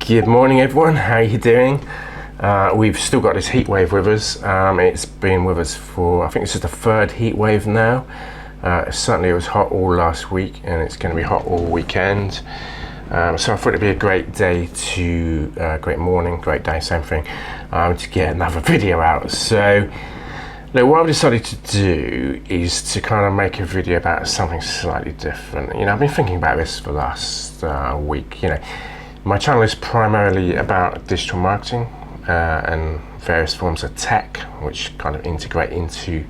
Good morning, everyone. How are you doing? We've still got this heat wave with us. It's been with us for, I think this is the third heat wave now. Certainly it was hot all last week, and it's going to be hot all weekend. So I thought it'd be a great day great morning, great day, same thing, to get another video out. So what I've decided to do is to kind of make a video about something slightly different. I've been thinking about this for the last week. My channel is primarily about digital marketing and various forms of tech, which kind of integrate into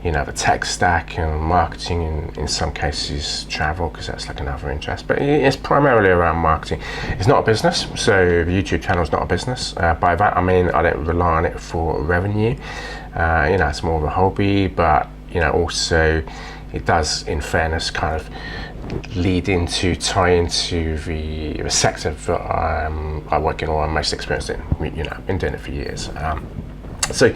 the tech stack and marketing, in some cases travel, because that's like another interest, but it's primarily around marketing. It's not a business, so the YouTube channel is not a business. By that I mean I don't rely on it for revenue. It's more of a hobby, but also it does, in fairness, kind of tie into the sector that I work in, or I'm most experienced in. I've been doing it for years. So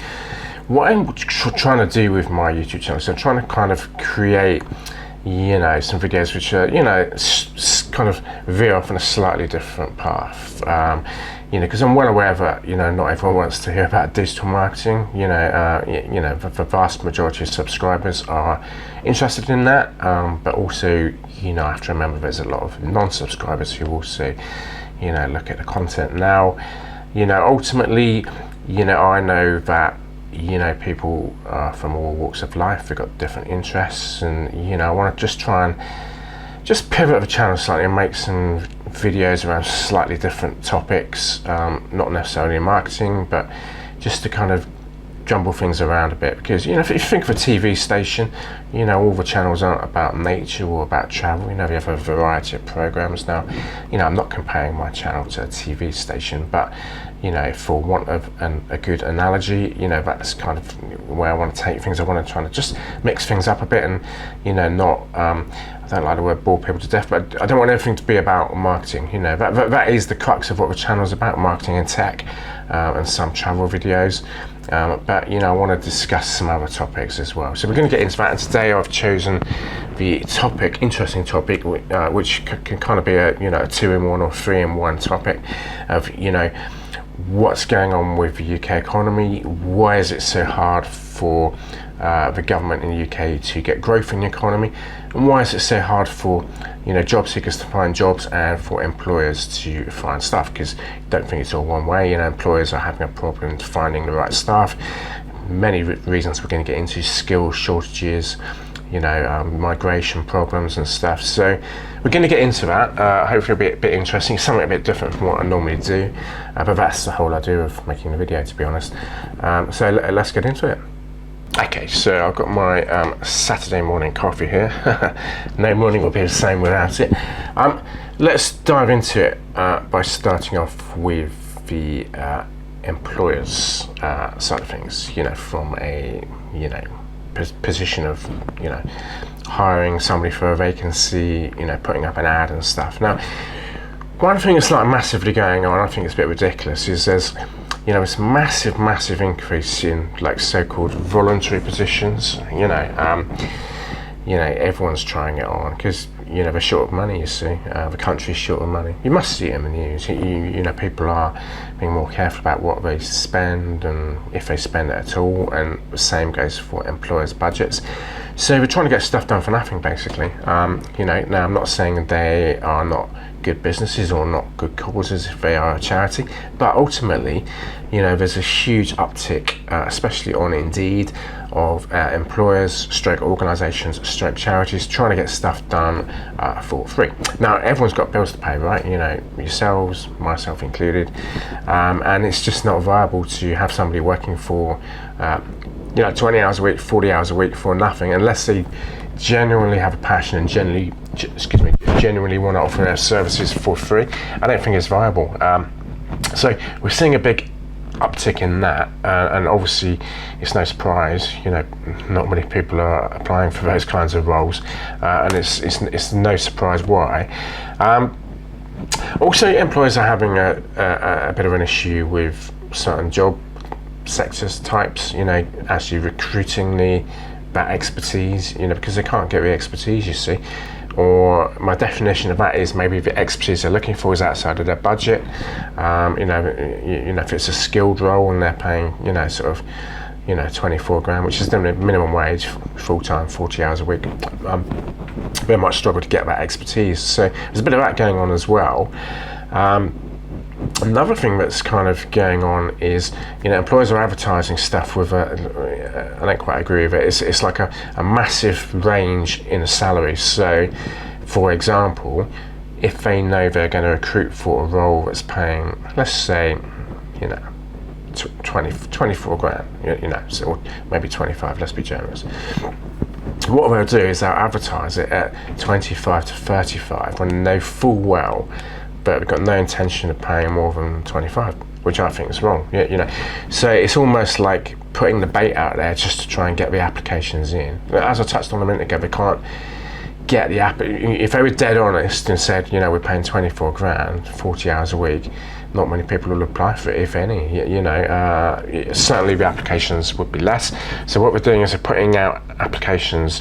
what I'm trying to do with my YouTube channel is I'm trying to kind of create some videos which are kind of veer off on a slightly different path, because I'm well aware that not everyone wants to hear about digital marketing. The vast majority of subscribers are interested in that, but also I have to remember there's a lot of non-subscribers who also look at the content. Now ultimately I know that people from all walks of life, they've got different interests, and I want to just try and pivot the channel slightly and make some videos around slightly different topics, not necessarily marketing, but just to kind of jumble things around a bit. Because if you think of a TV station, all the channels aren't about nature or about travel. We have a variety of programs now. I'm not comparing my channel to a TV station, but for want of a good analogy, that's kind of where I want to take things. I want to try to just mix things up a bit, and not I don't like the word bore people to death, but I don't want everything to be about marketing. That is the crux of what the channel is about: marketing and tech, and some travel videos. But I want to discuss some other topics as well. So we're going to get into that, and today I've chosen the interesting topic, which can kind of be a a 2-in-1 or 3-in-1 topic of what's going on with the UK economy. Why is it so hard for the government in the UK to get growth in the economy, and why is it so hard for job seekers to find jobs and for employers to find staff? Because I don't think it's all one way. Employers are having a problem finding the right staff. Many reasons we're going to get into: skill shortages, migration problems and stuff. So we're going to get into that. Hopefully it'll be a bit interesting, something a bit different from what I normally do, but that's the whole idea of making the video, to be honest. So let's get into it. Okay, so I've got my Saturday morning coffee here. No morning will be the same without it. Let's dive into it by starting off with the employers side of things. From a position of hiring somebody for a vacancy, putting up an ad and stuff. Now, one thing that's massively going on, I think it's a bit ridiculous, is there's this massive increase in so-called voluntary positions. Everyone's trying it on because they're short of money. You see, the country's short of money. You must see it in the news. People are being more careful about what they spend and if they spend it at all, and the same goes for employers' budgets. So we're trying to get stuff done for nothing, basically. Now I'm not saying they are not good businesses or not good causes if they are a charity, but ultimately there's a huge uptick, especially on Indeed, of employers, organisations, charities trying to get stuff done for free. Now everyone's got bills to pay, right? Yourselves, myself included, and it's just not viable to have somebody working for 20 hours a week, 40 hours a week for nothing, unless they genuinely have a passion and genuinely want to offer their services for free. I don't think it's viable. So we're seeing a big uptick in that, and obviously it's no surprise, not many people are applying for those kinds of roles, and it's no surprise why. Also, employers are having a bit of an issue with certain job sectors types, actually recruiting that expertise, because they can't get the expertise, you see. or my definition of that is maybe the expertise they're looking for is outside of their budget. If it's a skilled role and they're paying, sort of, 24 grand, which is the minimum wage, full-time, 40 hours a week, they might struggle to get that expertise. So there's a bit of that going on as well. Another thing that's kind of going on is, employers are advertising stuff with I don't quite agree with it. It's like a massive range in the salary. So, for example, if they know they're going to recruit for a role that's paying, let's say, 24 grand, or maybe 25, let's be generous. What they'll do is they'll advertise it at 25 to 35 when they know full well but we've got no intention of paying more than 25, which I think is wrong. So it's almost like putting the bait out there just to try and get the applications in. As I touched on a minute ago, they can't get the app. If they were dead honest and said, we're paying 24 grand, 40 hours a week, not many people will apply for it, if any. Certainly the applications would be less. So what we're doing is we're putting out applications,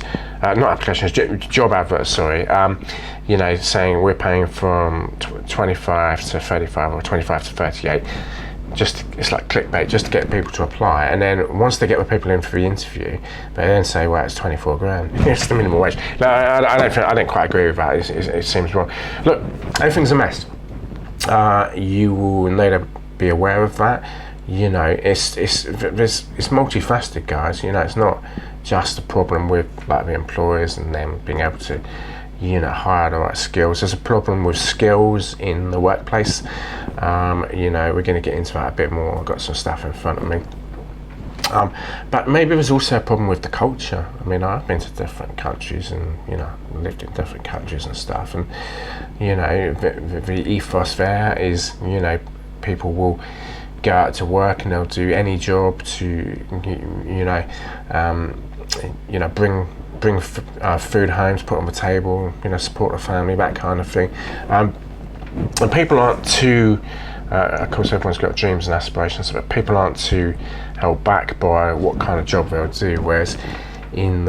job adverts, saying we're paying from 25 to 35 or 25 to 38. It's like clickbait, just to get people to apply. And then once they get the people in for the interview, they then say, well, it's 24 grand. It's the minimum wage. No, I don't quite agree with that. It seems wrong. Look, everything's a mess. You will need to be aware of that. It's multifaceted, guys. It's not just a problem with like the employers and them being able to hire the right skills. There's a problem with skills in the workplace. We're going to get into that a bit more. I've got some stuff in front of me. But maybe there's also a problem with the culture. I've been to different countries and, lived in different countries and stuff. And, the ethos there is, people will go out to work and they'll do any job to, bring food home to put on the table, support the family, that kind of thing. And people aren't too, of course everyone's got dreams and aspirations, but people aren't too held back by what kind of job they'll do, whereas in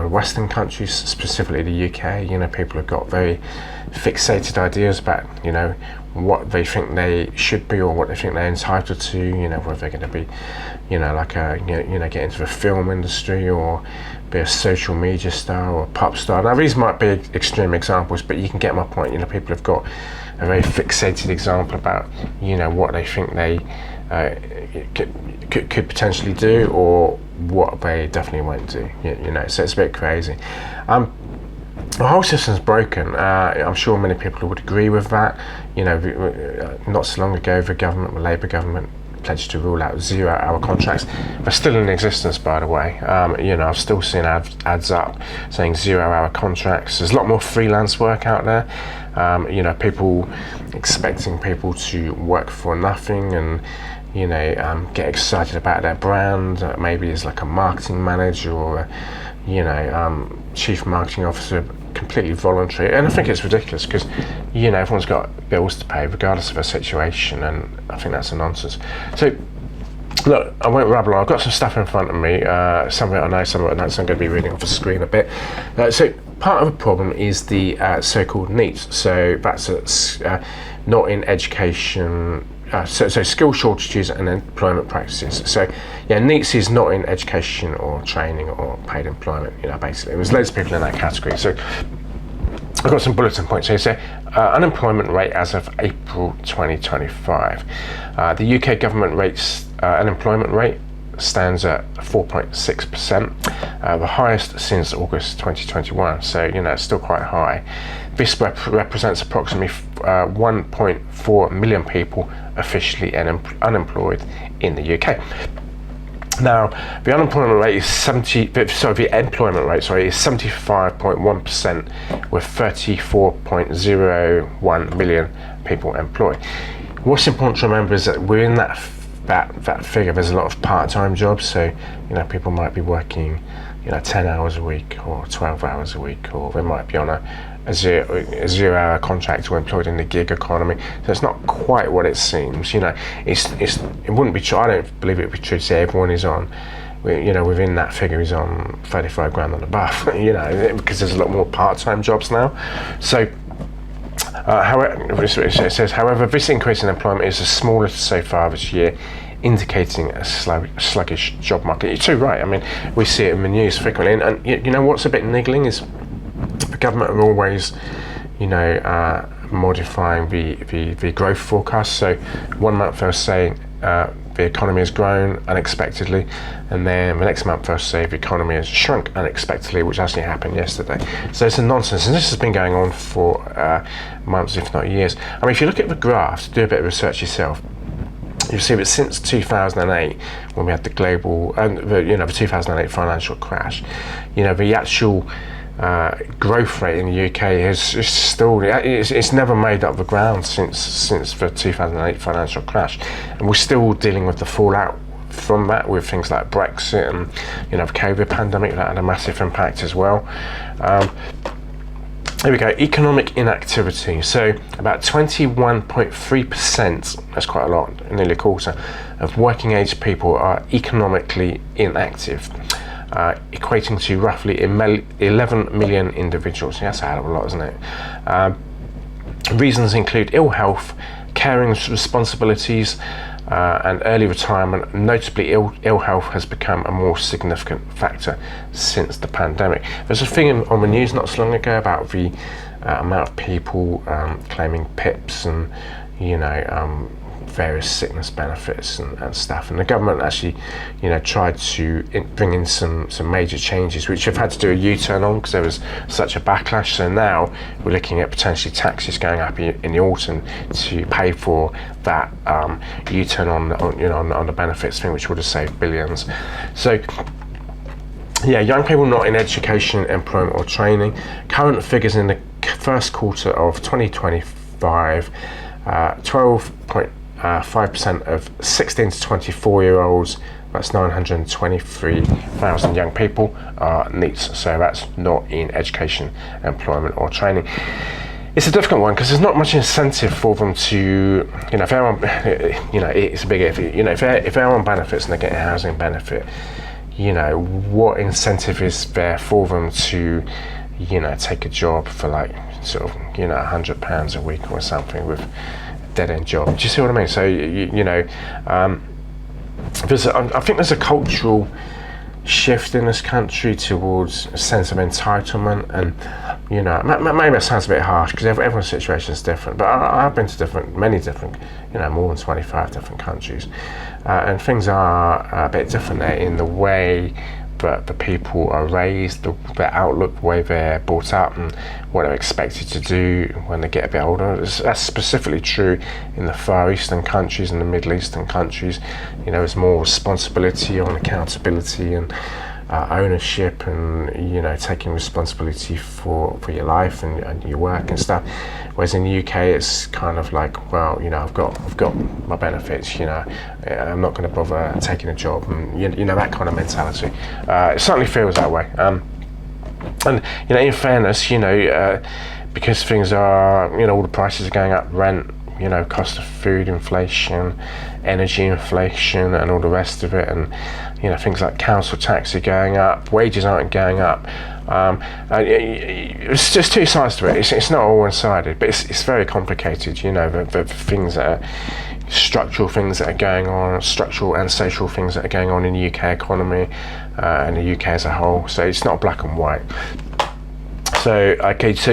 Western countries, specifically the UK, people have got very fixated ideas about, what they think they should be or what they think they're entitled to, whether they're going to be, get into the film industry or be a social media star or a pop star. Now these might be extreme examples, but you can get my point. People have got a very fixated example about, what they think they could potentially do or what they definitely won't do. So it's a bit crazy. The whole system's broken. I'm sure many people would agree with that. Not so long ago, the Labour government, pledged to rule out 0-hour contracts. They're still in existence, by the way. I've still seen ads up saying 0-hour contracts. There's a lot more freelance work out there. People expecting people to work for nothing and get excited about their brand. Maybe as like a marketing manager or chief marketing officer, completely voluntary. And I think it's ridiculous because everyone's got bills to pay regardless of their situation, and I think that's a nonsense. So look, I won't rabble on. I've got some stuff in front of me, some of it I know, some of it I don't, so I'm going to be reading off the screen a bit. So part of the problem is the so-called NEETs. So that's not in education. So skill shortages and employment practices. So NEETs is not in education or training or paid employment, basically. There's loads of people in that category. So I've got some bulletin points here. So unemployment rate as of April 2025. The UK government rates unemployment rate stands at 4.6%, the highest since August 2021. So it's still quite high. This represents approximately 1.4 million people officially unemployed in the UK. Now, the unemployment rate is 75.1%, with 34.01 million people employed. What's important to remember is that within that figure, there's a lot of part-time jobs. So people might be working 10 hours a week or 12 hours a week, or they might be on a 0-hour contract or employed in the gig economy. So it's not quite what it seems. It wouldn't be true. I don't believe it would be true to say everyone is on within that figure is on 35 grand and above, because there's a lot more part-time jobs now. So, however, it says, however, this increase in employment is the smallest so far this year, indicating a sluggish job market. You're too right. I mean, we see it in the news frequently, and what's a bit niggling is the government are always, modifying the growth forecast. So 1 month they'll say the economy has grown unexpectedly, and then the next month they'll say the economy has shrunk unexpectedly, which actually happened yesterday. So it's a nonsense, and this has been going on for months, if not years. I mean, if you look at the graphs, do a bit of research yourself, you'll see that since 2008, when we had the global, the 2008 financial crash, the actual growth rate in the UK it's never made up the ground since the 2008 financial crash, and we're still dealing with the fallout from that, with things like Brexit and the COVID pandemic that had a massive impact as well. Here we go, economic inactivity. So about 21.3%, that's quite a lot, nearly a quarter, of working age people are economically inactive, equating to roughly 11 million individuals. That's a hell of a lot, isn't it? Reasons include ill health, caring responsibilities, and early retirement. Notably, ill health has become a more significant factor since the pandemic. There's a thing on the news not so long ago about the amount of people claiming PIPs and various sickness benefits and stuff, and the government actually tried to bring in some major changes, which have had to do a U-turn on because there was such a backlash. So now we're looking at potentially taxes going up in the autumn to pay for that U-turn on the benefits thing, which would have saved billions. So yeah, young people not in education, employment or training. Current figures in the first quarter of 2025, 12.5% of 16 to 24 year olds, that's 923,000 young people, are NEETs. So that's not in education, employment or training. It's a difficult one because there's not much incentive for them to, if they're on, it's a big if, if they're on benefits and they're getting a housing benefit, what incentive is there for them to, take a job for like sort of, £100 a week or something with dead-end job? Do you see what I mean? So I think there's a cultural shift in this country towards a sense of entitlement, and maybe it sounds a bit harsh because everyone's situation is different, but I've been to many different, more than 25 different countries, and things are a bit different there in the way that the people are raised, their outlook, the way they're brought up, and what they're expected to do when they get a bit older. That's specifically true in the Far Eastern countries and the Middle Eastern countries. There's more responsibility on accountability and ownership, and taking responsibility for your life and your work and stuff. Whereas in the UK, it's kind of like, well, I've got my benefits. I'm not going to bother taking a job, and that kind of mentality. It certainly feels that way. And in fairness, because things are, all the prices are going up, rent, cost of food inflation, energy inflation, and all the rest of it, and things like council tax are going up, wages aren't going up. It's just two sides to it. It's not all one-sided, but it's very complicated. The things that are structural things that are going on, structural and social things that are going on in the UK economy and the UK as a whole. So it's not black and white. So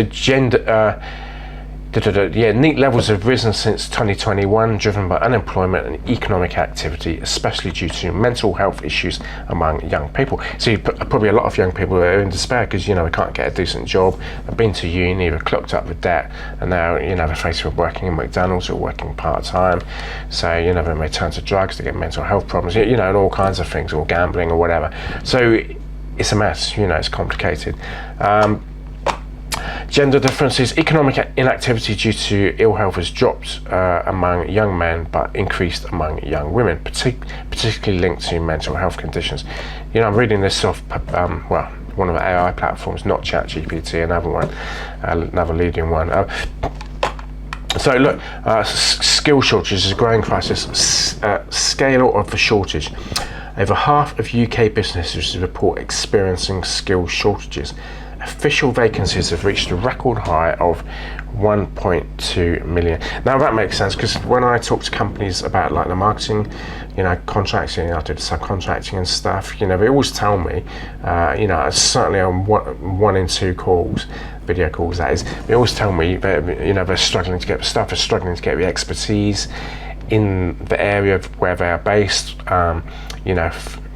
gender. NEET levels have risen since 2021, driven by unemployment and economic activity, especially due to mental health issues among young people. So probably a lot of young people are in despair because, they can't get a decent job. They've been to uni, they've clocked up with debt, and now, they're faced with working in McDonald's or working part-time. So, they may turn to drugs, they get mental health problems, and all kinds of things, or gambling or whatever. So it's a mess, it's complicated. Gender differences. Economic inactivity due to ill health has dropped among young men but increased among young women, particularly linked to mental health conditions. I'm reading this off one of the AI platforms, not ChatGPT, another leading one. So look, skill shortage is a growing crisis. Scale of the shortage. Over half of UK businesses report experiencing skill shortages. Official vacancies have reached a record high of 1.2 million. Now that makes sense, because when I talk to companies about like the marketing, contracts, I do the subcontracting and stuff, they always tell me, certainly on one in two calls, video calls that is, they always tell me that, they're struggling to get the stuff, they're struggling to get the expertise in the area of where they are based,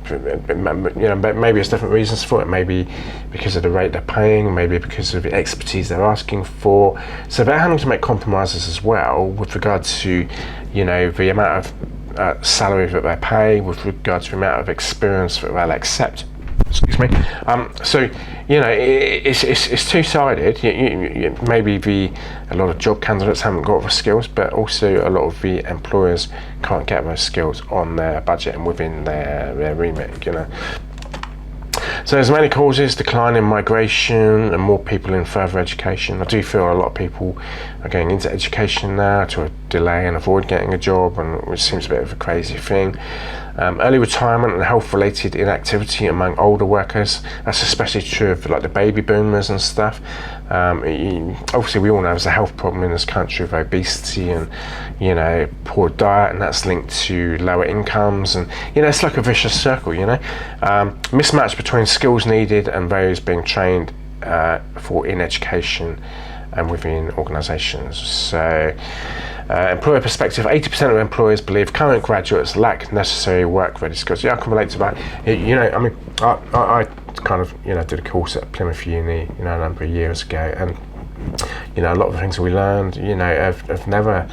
maybe it's different reasons for it. Maybe because of the rate they're paying, maybe because of the expertise they're asking for. So they're having to make compromises as well with regard to, the amount of salary that they pay, with regard to the amount of experience that they'll accept. Excuse me. It's two-sided. Maybe a lot of job candidates haven't got the skills, but also a lot of the employers can't get those skills on their budget and within their remit. So there's many causes: decline in migration and more people in further education. I do feel a lot of people are going into education now to delay and avoid getting a job, and which seems a bit of a crazy thing. Early retirement and health-related inactivity among older workers. That's especially true of like the baby boomers and stuff. Obviously, we all know there's a health problem in this country with obesity and poor diet, and that's linked to lower incomes, and it's like a vicious circle. Mismatch between skills needed and those being trained for in education and within organisations. So, employer perspective: 80% of employers believe current graduates lack necessary work-ready skills. Yeah, I can relate to that. I kind of did a course at Plymouth Uni, a number of years ago, and a lot of the things we learned, have never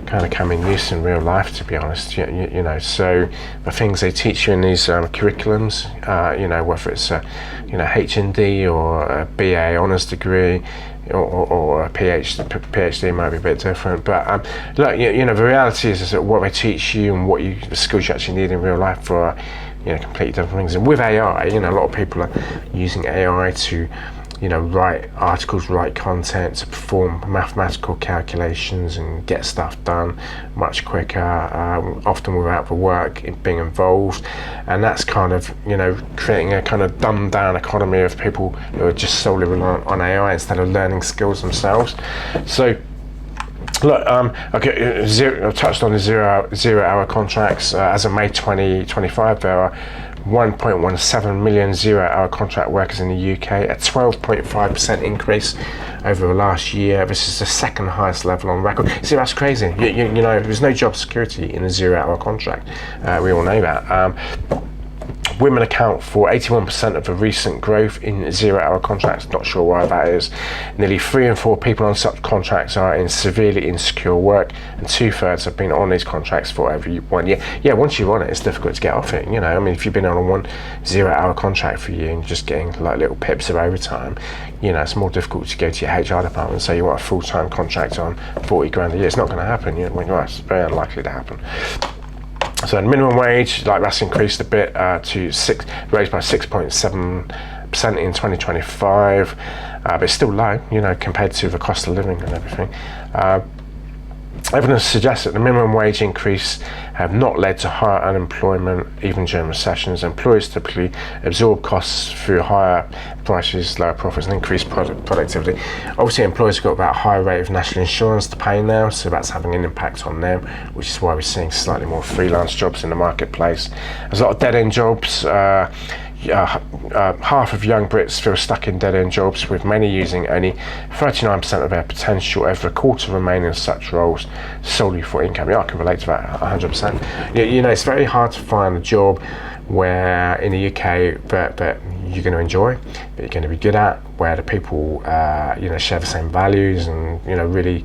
kind of come in use in real life, to be honest. So the things they teach you in these curriculums, whether it's a H&D or a BA honours degree, or a PhD might be a bit different, but look, the reality is that what they teach you and the skills you actually need in real life for completely different things. And with AI, a lot of people are using AI to write articles, write content, to perform mathematical calculations and get stuff done much quicker, often without the work being involved. And that's kind of, creating a kind of dumbed down economy of people who are just solely reliant on AI instead of learning skills themselves. So, look, I've touched on the zero-hour contracts. As of May 2025, there are 1.17 million zero-hour contract workers in the UK, a 12.5% increase over the last year. This is the second highest level on record. See, that's crazy. There's no job security in a zero-hour contract. We all know that. Women account for 81% of the recent growth in zero-hour contracts. Not sure why that is. Nearly 3 in 4 people on such contracts are in severely insecure work, and 2/3 have been on these contracts for over 1 year. Yeah, once you're on it, it's difficult to get off it. If you've been on a 1 0-hour contract for a year and you're just getting like little pips of overtime, it's more difficult to go to your HR department and say you want a full-time contract on 40 grand a year. It's not going to happen. It's very unlikely to happen. So the minimum wage, that's increased a bit raised by 6.7% in 2025, but it's still low, compared to the cost of living and everything. Evidence suggests that the minimum wage increase have not led to higher unemployment even during recessions. Employers typically absorb costs through higher prices, lower profits, and increased productivity. Obviously, employers have got about a higher rate of national insurance to pay now, so that's having an impact on them, which is why we're seeing slightly more freelance jobs in the marketplace. There's a lot of dead-end jobs. Half of young Brits feel stuck in dead-end jobs, with many using only 39% of their potential. Over a quarter remain in such roles solely for income. I can relate to that 100%. It's very hard to find a job where in the UK that you're going to enjoy, that you're going to be good at, where the people share the same values and really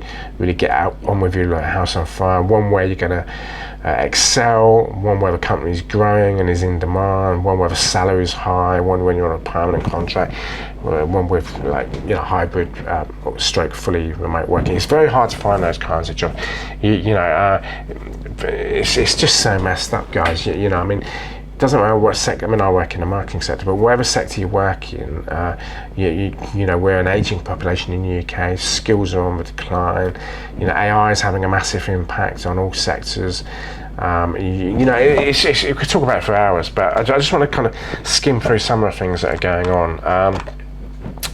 get out on with you like a house on fire. One where you're going to excel, one where the company's growing and is in demand, one where the salary is high, one when you're on a permanent contract, one with hybrid stroke fully remote working. It's very hard to find those kinds of jobs. It's just so messed up, guys. doesn't matter what sector. I mean, I work in the marketing sector, but whatever sector you work in, you know, we're an aging population in the UK. Skills are on the decline. You know, AI is having a massive impact on all sectors. You know, we could talk about it for hours, but I just want to kind of skim through some of the things that are going on.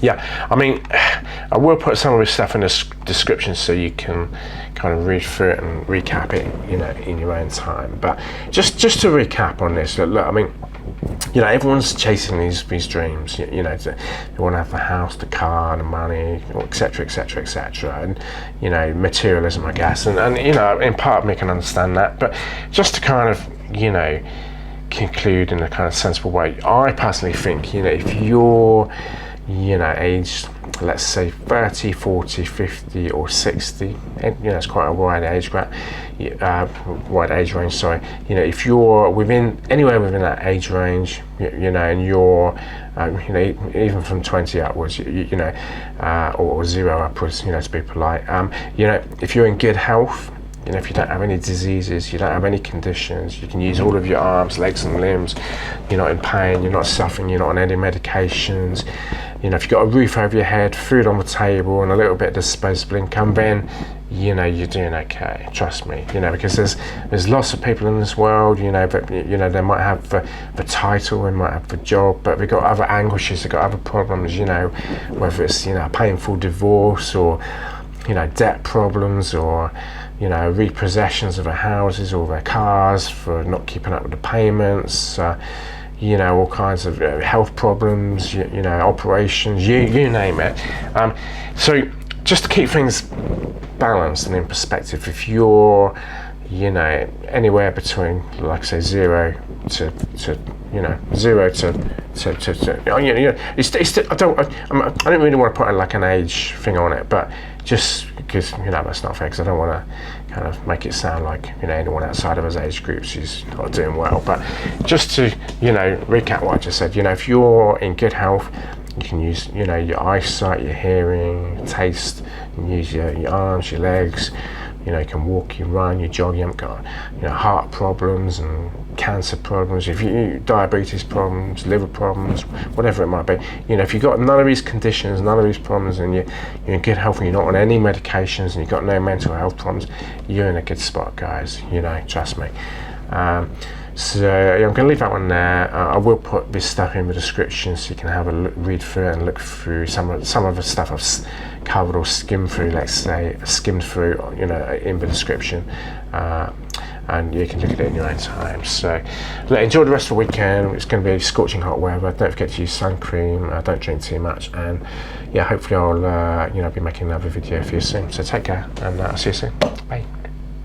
Yeah, I mean, I will put some of this stuff in the description so you can kind of read through it and recap it, you know, in your own time. But just to recap on this, look, I mean, you know, everyone's chasing these dreams. You know, they want to have the house, the car, the money, etc., etc., etc. And you know, materialism, I guess. And you know, in part, me can understand that. But just to kind of, you know, conclude in a kind of sensible way, I personally think, you know, if you're, you know, aged, let's say 30, 40, 50 or 60, and you know, it's quite a wide age range, sorry. You know, if you're anywhere within that age range, you know, and you're you know, even from 20 upwards, you know, or 0 upwards, you know, to be polite, you know, if you're in good health, you know, if you don't have any diseases, you don't have any conditions, you can use all of your arms, legs and limbs, you're not in pain, you're not suffering, you're not on any medications, you know, if you've got a roof over your head, food on the table and a little bit of disposable income, then, you know, you're doing okay, trust me, you know, because there's lots of people in this world, you know, but, you know, they might have the title, they might have the job, but they've got other anguishes, they've got other problems, you know, whether it's, you know, a painful divorce or, you know, debt problems or, you know, repossessions of their houses or their cars for not keeping up with the payments, you know, all kinds of health problems, you know, operations, you name it. So just to keep things balanced and in perspective, if you're, you know, anywhere between, like I say, 0 to you know, 0 to you know, I don't really want to put like an age thing on it, but just because, you know, that's not fair, because I don't want to kind of make it sound like, you know, anyone outside of those age groups is not doing well. But just to, you know, recap what I just said, you know, if you're in good health, you can use, you know, your eyesight, your hearing, your taste, you can use your arms, your legs, you know, you can walk, you run, you jog, you haven't got, you know, heart problems and cancer problems, if you diabetes problems, liver problems, whatever it might be, you know, if you've got none of these conditions, none of these problems, and you're in good health and you're not on any medications and you've got no mental health problems, you're in a good spot, guys, you know, trust me. So yeah, I'm going to leave that one there. I will put this stuff in the description so you can have a read through it and look through some of the stuff I've covered or skimmed through, let's say, you know, in the description. And you can look at it in your own time. So enjoy the rest of the weekend. It's going to be scorching hot weather. Don't forget to use sun cream. Don't drink too much. And yeah, hopefully I'll you know, be making another video for you soon. So take care, and I'll see you soon. Bye.